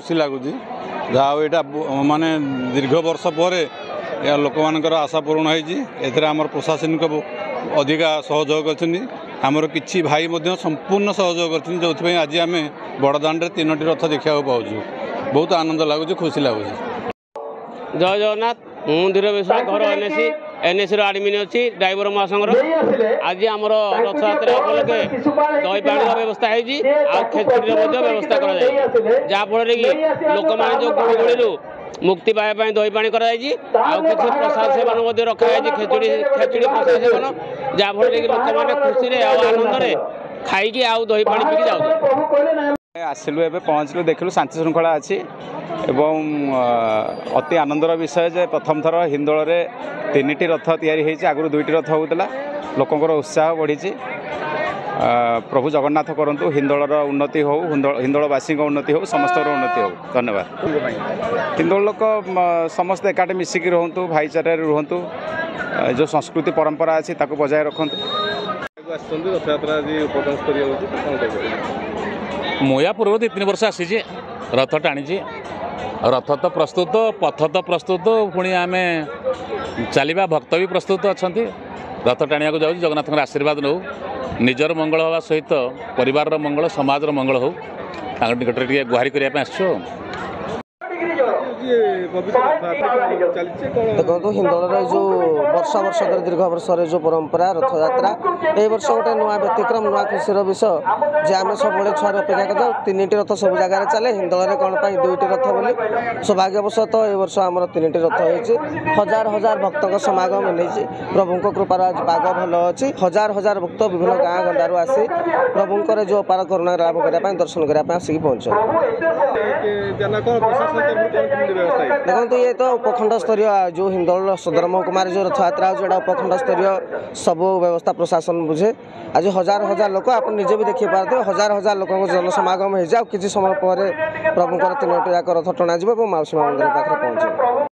खुशी लगुच जहाँ यहाँ माने दीर्घ वर्ष पर लोक मान आशा पूरण होमर प्रशासनिक अधिका सहयोग आमर कि भाई संपूर्ण सहयोग कर जो आज आम बड़दाण्ड 3टी रथ देखा पाऊँ बहुत आनंद लगुच खुशी लगुच। जय जगन्नाथ धीर विश्वास घर एनएसी आडमिन अच्छी ड्राइवर महासंघर आज आमर रथ यात्रा उपलक्षे दही पानी व्यवस्था खेचुड़ी व्यवस्था कराफल कि लोक मैंने जो गुड़ी मुक्ति पाइबा दही पानी किसी प्रसाद सेवन रखाई खेचुड़ी प्रसाद सेवन जहाँफल कि लोक मैंने खुशी आनंद खाई आउ दही पानी पीकी जाऊ आसिलु एबे पहुँचलु देखिलु शांति श्रृंखला अच्छी एवं अति आनंदर विषय जे प्रथम थर हिंदोल रे 3टी रथ या आगु 2टी रथ होता लोकंर उत्साह बढ़ी प्रभु जगन्नाथ करंतु हिंदोलर उन्नति हो हिंदोलवासी उन्नति हो समस्त उन्नति हो धन्यवाद। हिंदोल लोक समस्त एकाटे मिसिकी रुहतु भाईचारे रुहतु जो संस्कृति परंपरा अच्छी ताकू बजाय रखु। मुया पूर्व 2-3 वर्ष आसी रथ टाणी रथ तो प्रस्तुत पथ तो प्रस्तुत पुणी आम चलवा भक्त भी प्रस्तुत अच्छा रथ टाणिया जाऊँ जगन्नाथ आशीर्वाद नौ निजर मंगल हवा सहित परिवार मंगल समाज मंगल हो निकट में गुहारी करने आसो। देखो हिंदोल जो वर्ष वर्ष दीर्घ वर्ष जो परंपरा रथ यात्रा ए वर्ष गोटे नुआ व्यतिक्रम नुआ खुशीर विषय जे आम सब छुआ अपेक्षा कर 3टी रथ सब जगह चले हिंदोल में कौन 2टी रथ बोली सौभाग्यवशत ए वर्ष आम 3टी रथ हो हजार हजार भक्त समागम नहीं प्रभु कृपार आज पाग भल अच्छी हजार हजार भक्त विभिन्न गाँ गंडारू आसी प्रभुंर जो अपार करुणा लाभ करने दर्शन करने आसिक पहुँच। देखो ये तो उपखंड स्तरीय जो हिंदोल सदर महकुमा जो रथ यात्रा हो उपखंड स्तरीय सब व्यवस्था प्रशासन बुझे आज हजार हजार लोक आप निजे भी देखी पारे हजार हजार लोक जनसमागम हो जाए किसी समय पर प्रभुंर 3टी जाक रथ टणा मौसी माँ मंदिर पाखे पहुँचे।